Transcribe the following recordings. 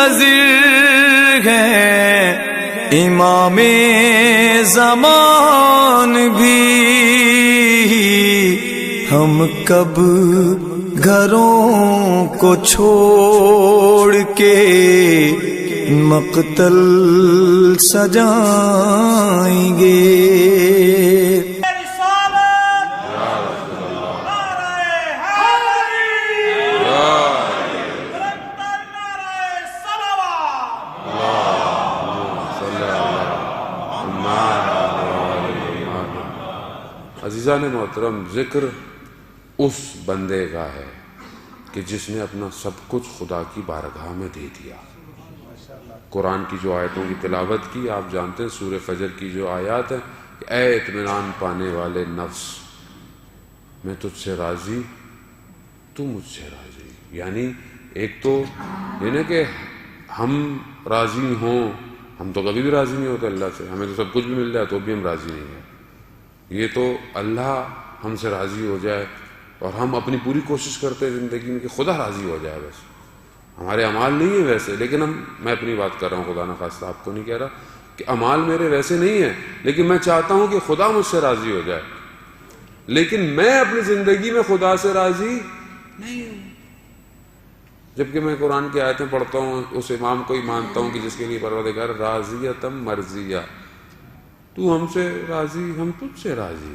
منتظر ہیں امام زمان بھی، ہم کب گھروں کو چھوڑ کے مقتل سجائیں گے۔ عزیزان محترم، ذکر اس بندے کا ہے کہ جس نے اپنا سب کچھ خدا کی بارگاہ میں دے دیا۔ قرآن کی جو آیتوں کی تلاوت کی، آپ جانتے ہیں سورہ فجر کی جو آیات ہیں کہ اے اطمینان پانے والے نفس، میں تجھ سے راضی، تو مجھ سے راضی۔ یعنی ایک تو یہ نا کہ ہم راضی ہوں، ہم تو کبھی بھی راضی نہیں ہوتے اللہ سے، ہمیں تو سب کچھ بھی مل جائے تو بھی ہم راضی نہیں ہیں۔ یہ تو اللہ ہم سے راضی ہو جائے، اور ہم اپنی پوری کوشش کرتے ہیں زندگی میں کہ خدا راضی ہو جائے، بس ہمارے اعمال نہیں ہیں ویسے، لیکن میں اپنی بات کر رہا ہوں، خدا نخواستہ آپ کو نہیں کہہ رہا کہ اعمال میرے ویسے نہیں ہیں، لیکن میں چاہتا ہوں کہ خدا مجھ سے راضی ہو جائے، لیکن میں اپنی زندگی میں خدا سے راضی نہیں ہوں۔ جبکہ میں قرآن کی آیتیں پڑھتا ہوں، اس امام کو ہی مانتا ہوں کہ جس کے لیے پروردگار راضیتم مرضیہ، تو ہم سے راضی، ہم تجھ سے راضی۔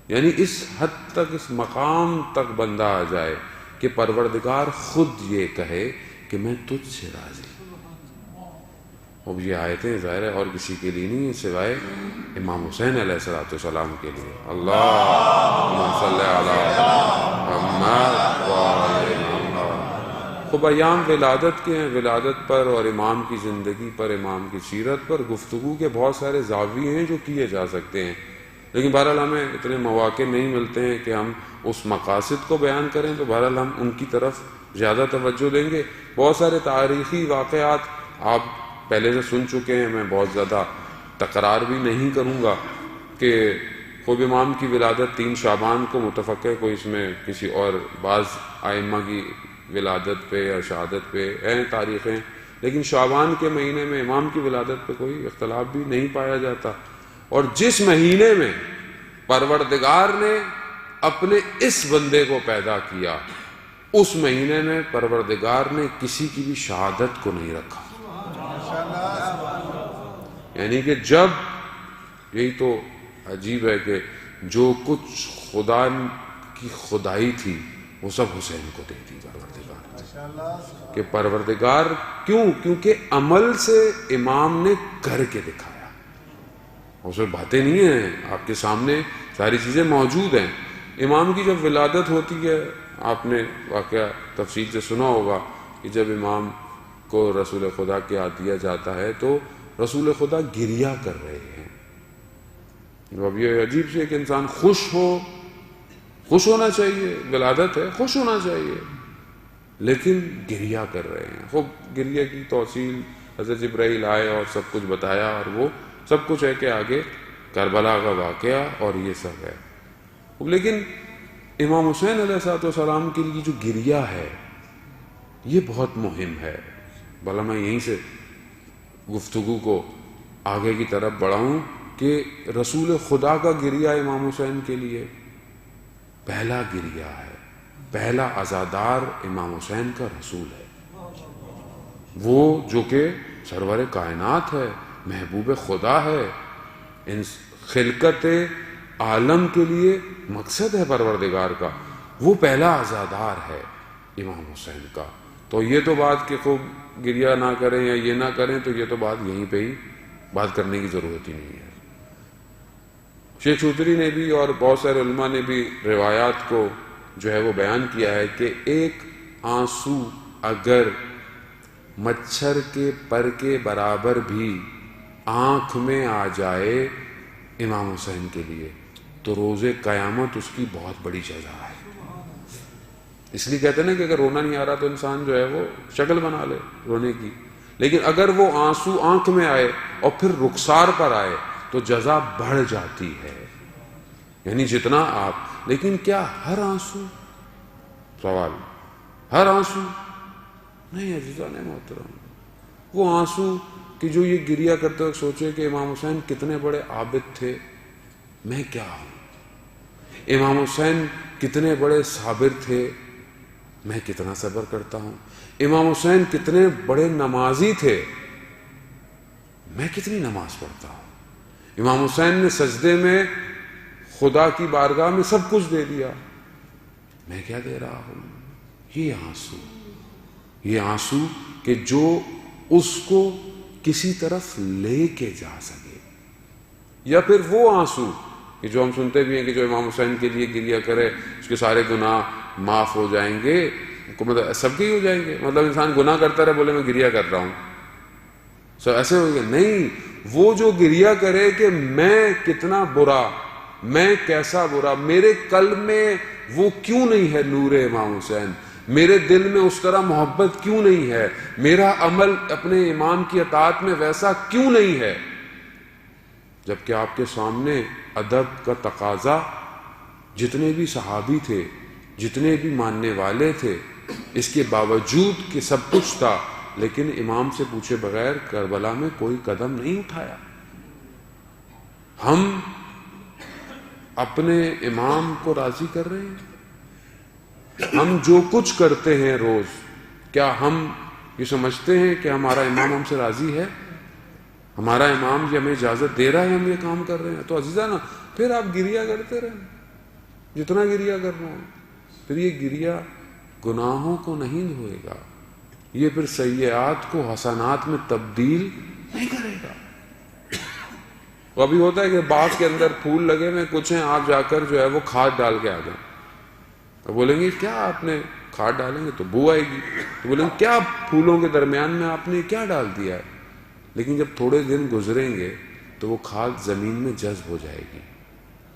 یعنی اس حد تک، اس مقام تک بندہ آ جائے کہ پروردگار خود یہ کہے کہ میں تجھ سے راضی۔ اب یہ آیتیں ظاہر ہے اور کسی کے لیے نہیں سوائے امام حسین علیہ السلام کے لیے۔ اللہم صلی علی محمد وعلی محمد۔ خوب ایام ولادت کے ہیں، ولادت پر اور امام کی زندگی پر، امام کی سیرت پر گفتگو کے بہت سارے زاویے ہیں جو کیے جا سکتے ہیں، لیکن بہرحال ہمیں اتنے مواقع نہیں ملتے ہیں کہ ہم اس مقاصد کو بیان کریں، تو بہرحال ہم ان کی طرف زیادہ توجہ دیں گے۔ بہت سارے تاریخی واقعات آپ پہلے سے سن چکے ہیں، میں بہت زیادہ تکرار بھی نہیں کروں گا کہ خوب امام کی ولادت 3 شعبان کو متفق ہے، کوئی اس میں کسی اور بعض ائمہ کی ولادت پہ یا شہادت پہ ہیں تاریخیں، لیکن شعبان کے مہینے میں امام کی ولادت پہ کوئی اختلاف بھی نہیں پایا جاتا۔ اور جس مہینے میں پروردگار نے اپنے اس بندے کو پیدا کیا، اس مہینے میں پروردگار نے کسی کی بھی شہادت کو نہیں رکھا۔ یعنی کہ جب، یہی تو عجیب ہے کہ جو کچھ خدا کی خدائی تھی وہ سب حسین کو دے دی پروردگار کہ پروردگار کیوں؟ کیونکہ عمل سے امام نے کر کے دکھایا، اس میں باتیں نہیں ہیں، آپ کے سامنے ساری چیزیں موجود ہیں۔ امام کی جب ولادت ہوتی ہے، آپ نے واقعہ تفصیل سے سنا ہوگا کہ جب امام کو رسول خدا کے ہاتھ دیا جاتا ہے تو رسول خدا گریہ کر رہے ہیں۔ اب یہ عجیب سے کہ انسان خوش ہونا چاہیے، ولادت ہے، خوش ہونا چاہیے، لیکن گریہ کر رہے ہیں۔ خوب گریہ کی توصیل حضرت جبرائیل آئے اور سب کچھ بتایا، اور وہ سب کچھ ہے کہ آگے کربلا کا واقعہ اور یہ سب ہے۔ لیکن امام حسین علیہ السلام کے لیے جو گریہ ہے یہ بہت مہم ہے۔ بھلا میں یہیں سے گفتگو کو آگے کی طرف بڑھاؤں کہ رسول خدا کا گریہ امام حسین کے لیے پہلا گریہ ہے، پہلا عزادار امام حسین کا رسول ہے، وہ جو کہ سرور کائنات ہے، محبوب خدا ہے، ان خلقت عالم کے لیے مقصد ہے پروردگار کا، وہ پہلا عزادار ہے امام حسین کا۔ تو یہ تو بات کہ خوب گریہ نہ کریں یا یہ نہ کریں، تو یہ تو بات یہیں پہ ہی بات کرنے کی ضرورت ہی نہیں ہے۔ شیخ چودھری نے بھی اور بہت سارے علماء نے بھی روایات کو جو ہے وہ بیان کیا ہے کہ ایک آنسو اگر مچھر کے پر کے برابر بھی آنکھ میں آ جائے امام حسین کے لیے تو روز قیامت اس کی بہت بڑی جزا ہے۔ اس لیے کہتے ہیں نا کہ اگر رونا نہیں آ رہا تو انسان جو ہے وہ شکل بنا لے رونے کی، لیکن اگر وہ آنسو آنکھ میں آئے اور پھر رخسار پر آئے تو جزا بڑھ جاتی ہے۔ یعنی جتنا آپ، لیکن کیا ہر آنسو؟ سوال، ہر آنسو؟ نہیں عزیزان محترم، وہ آنسو کہ جو یہ گریا کرتے وقت سوچے کہ امام حسین کتنے بڑے عابد تھے، میں کیا ہوں، امام حسین کتنے بڑے صابر تھے، میں کتنا صبر کرتا ہوں، امام حسین کتنے بڑے نمازی تھے، میں کتنی نماز پڑھتا ہوں، امام حسین نے سجدے میں خدا کی بارگاہ میں سب کچھ دے دیا، میں کیا دے رہا ہوں۔ یہ آنسو کہ جو اس کو کسی طرف لے کے جا سکے، یا پھر وہ آنسو کہ جو ہم سنتے بھی ہیں کہ جو امام حسین کے لیے گریا کرے اس کے سارے گناہ معاف ہو جائیں گے، مطلب سب کے ہی ہو جائیں گے، مطلب انسان گناہ کرتا رہے بولے میں گریا کر رہا ہوں سب ایسے ہو گئے، نہیں، وہ جو گریا کرے کہ میں کتنا برا، میں کیسا برا، میرے قلب میں وہ کیوں نہیں ہے نور امام حسین، میرے دل میں اس طرح محبت کیوں نہیں ہے، میرا عمل اپنے امام کی اطاعت میں ویسا کیوں نہیں ہے، جبکہ آپ کے سامنے ادب کا تقاضا، جتنے بھی صحابی تھے، جتنے بھی ماننے والے تھے، اس کے باوجود کہ سب کچھ تھا، لیکن امام سے پوچھے بغیر کربلا میں کوئی قدم نہیں اٹھایا۔ ہم اپنے امام کو راضی کر رہے ہیں، ہم جو کچھ کرتے ہیں روز، کیا ہم یہ سمجھتے ہیں کہ ہمارا امام ہم سے راضی ہے، ہمارا امام یہ ہمیں اجازت دے رہا ہے ہم یہ کام کر رہے ہیں؟ تو عزیزانا پھر آپ گریا کرتے رہیں جتنا گریا کرنا ہے، پھر یہ گریا گناہوں کو نہیں دھوئے گا، یہ پھر سیئات کو حسنات میں تبدیل نہیں کرے گا۔ وہ ابھی ہوتا ہے کہ باغ کے اندر پھول لگے ہوئے کچھ ہیں، آپ جا کر جو ہے وہ کھاد ڈال کے آ جائیں، تو بولیں گے کیا آپ نے کھاد ڈالیں گے تو بو آئے گی، تو بولیں گے کیا پھولوں کے درمیان میں آپ نے کیا ڈال دیا ہے، لیکن جب تھوڑے دن گزریں گے تو وہ کھاد زمین میں جذب ہو جائے گی،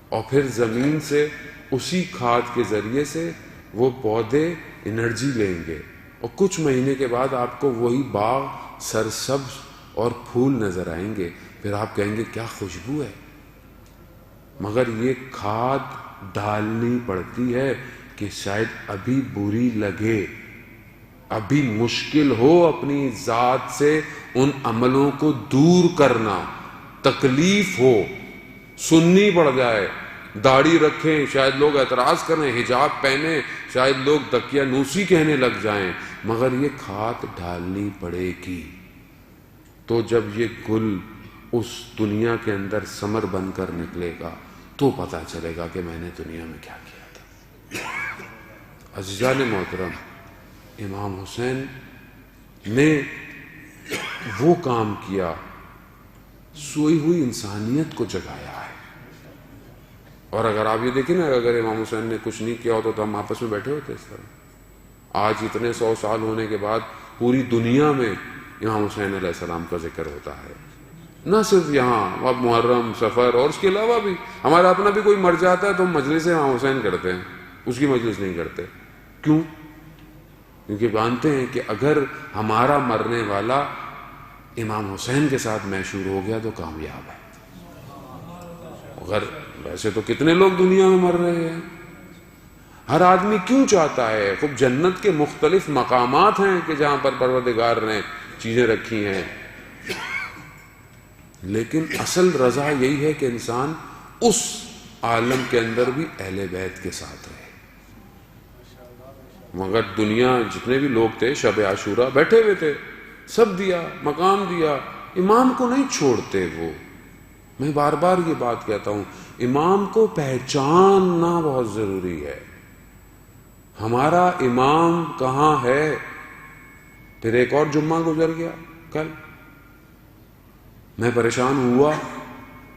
اور پھر زمین سے اسی کھاد کے ذریعے سے وہ پودے انرجی لیں گے، اور کچھ مہینے کے بعد آپ کو وہی باغ سرسبز اور پھول نظر آئیں گے، پھر آپ کہیں گے کیا خوشبو ہے، مگر یہ کھاد ڈالنی پڑتی ہے کہ شاید ابھی بری لگے، ابھی مشکل ہو اپنی ذات سے ان عملوں کو دور کرنا، تکلیف ہو، سننی پڑ جائے، داڑھی رکھیں شاید لوگ اعتراض کریں، حجاب پہنیں شاید لوگ تکیہ نوسی کہنے لگ جائیں، مگر یہ کھاد ڈالنی پڑے گی۔ تو جب یہ گل اس دنیا کے اندر ثمر بن کر نکلے گا تو پتہ چلے گا کہ میں نے دنیا میں کیا کیا تھا۔ عزیزان محترم، امام حسین نے وہ کام کیا، سوئی ہوئی انسانیت کو جگایا ہے۔ اور اگر آپ یہ دیکھیں نا، اگر امام حسین نے کچھ نہیں کیا ہوتا تو ہم آپس میں بیٹھے ہوتے اس طرح۔ آج اتنے 100 سال ہونے کے بعد پوری دنیا میں امام حسین علیہ السلام کا ذکر ہوتا ہے، نہ صرف یہاں، اب محرم، سفر، اور اس کے علاوہ بھی ہمارا اپنا بھی کوئی مر جاتا ہے تو ہم مجلس امام حسین کرتے ہیں، اس کی مجلس نہیں کرتے۔ کیوں؟ کیونکہ جانتے ہیں کہ اگر ہمارا مرنے والا امام حسین کے ساتھ محشور ہو گیا تو کامیاب ہے۔ اگر ویسے تو کتنے لوگ دنیا میں مر رہے ہیں، ہر آدمی کیوں چاہتا ہے، خوب جنت کے مختلف مقامات ہیں کہ جہاں پر پروردگار نے چیزیں رکھی ہیں، لیکن اصل رضا یہی ہے کہ انسان اس عالم کے اندر بھی اہل بیت کے ساتھ رہے۔ مگر دنیا جتنے بھی لوگ تھے شب عاشورہ بیٹھے ہوئے تھے، سب دیا، مقام دیا، امام کو نہیں چھوڑتے۔ وہ میں بار بار یہ بات کہتا ہوں، امام کو پہچاننا بہت ضروری ہے، ہمارا امام کہاں ہے۔ پھر ایک اور جمعہ گزر گیا کل، میں پریشان ہوا،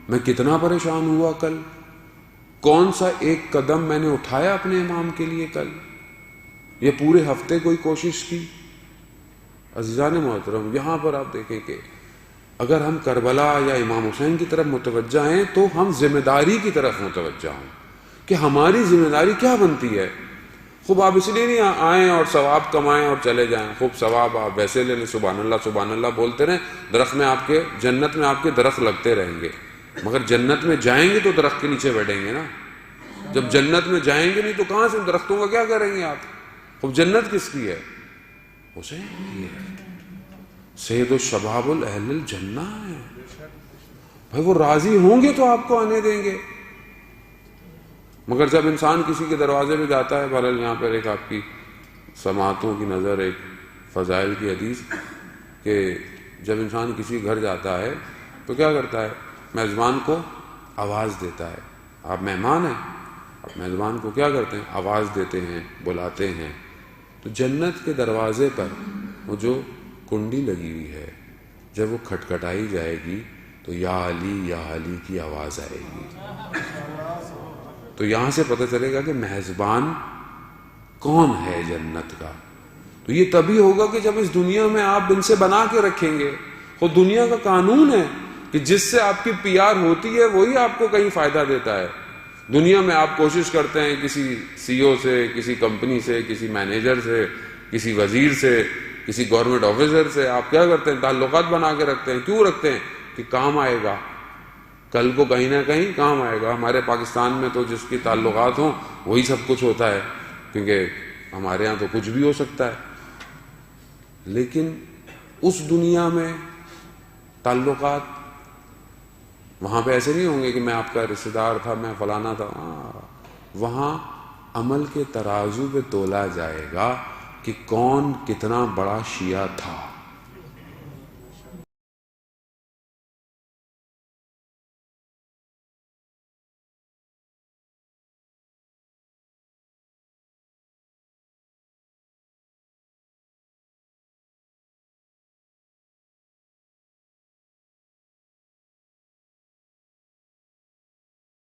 میں کتنا پریشان ہوا کل، کون سا ایک قدم میں نے اٹھایا اپنے امام کے لیے کل، یہ پورے ہفتے کوئی کوشش کی۔ عزیزان محترم، یہاں پر آپ دیکھیں کہ اگر ہم کربلا یا امام حسین کی طرف متوجہ ہیں تو ہم ذمہ داری کی طرف متوجہ ہوں کہ ہماری ذمہ داری کیا بنتی ہے۔ خوب آپ اس لیے نہیں آئیں اور ثواب کمائیں اور چلے جائیں، خوب ثواب آپ ویسے لے لیں، سبحان اللہ بولتے رہیں، درخت میں آپ کے، جنت میں آپ کے درخت لگتے رہیں گے، مگر جنت میں جائیں گے تو درخت کے نیچے بیٹھیں گے نا۔ جب جنت میں جائیں گے نہیں تو کہاں سے درختوں کا کیا کریں گے آپ؟ خوب جنت کس کی ہے؟ حسین یہ سید الشباب اہل الجنہ ہے بھائی، وہ راضی ہوں گے تو آپ کو آنے دیں گے. مگر جب انسان کسی کے دروازے پہ جاتا ہے، بہرحال یہاں پر ایک آپ کی سماعتوں کی نظر، ایک فضائل کی حدیث، کہ جب انسان کسی گھر جاتا ہے تو کیا کرتا ہے؟ میزبان کو آواز دیتا ہے. آپ مہمان ہیں، آپ میزبان کو کیا کرتے ہیں؟ آواز دیتے ہیں، بلاتے ہیں. تو جنت کے دروازے پر وہ جو کنڈی لگی ہوئی ہے، جب وہ کھٹکھٹائی جائے گی تو یا علی کی آواز آئے گی. تو یہاں سے پتہ چلے گا کہ میزبان کون ہے جنت کا. تو یہ تبھی ہوگا کہ جب اس دنیا میں آپ ان سے بنا کے رکھیں گے. خود دنیا کا قانون ہے کہ جس سے آپ کی پی آر ہوتی ہے وہی آپ کو کہیں فائدہ دیتا ہے. دنیا میں آپ کوشش کرتے ہیں کسی سی او سے، کسی کمپنی سے، کسی مینیجر سے، کسی وزیر سے، کسی گورنمنٹ آفیسر سے آپ کیا کرتے ہیں؟ تعلقات بنا کے رکھتے ہیں. کیوں رکھتے ہیں؟ کہ کام آئے گا، کل کو کہیں نہ کہیں کام آئے گا. ہمارے پاکستان میں تو جس کی تعلقات ہوں وہی سب کچھ ہوتا ہے، کیونکہ ہمارے یہاں تو کچھ بھی ہو سکتا ہے. لیکن اس دنیا میں تعلقات وہاں پہ ایسے نہیں ہوں گے کہ میں آپ کا رشتہ دار تھا، میں فلانا تھا. وہاں عمل کے ترازو پہ تولا جائے گا کہ کون کتنا بڑا شیعہ تھا.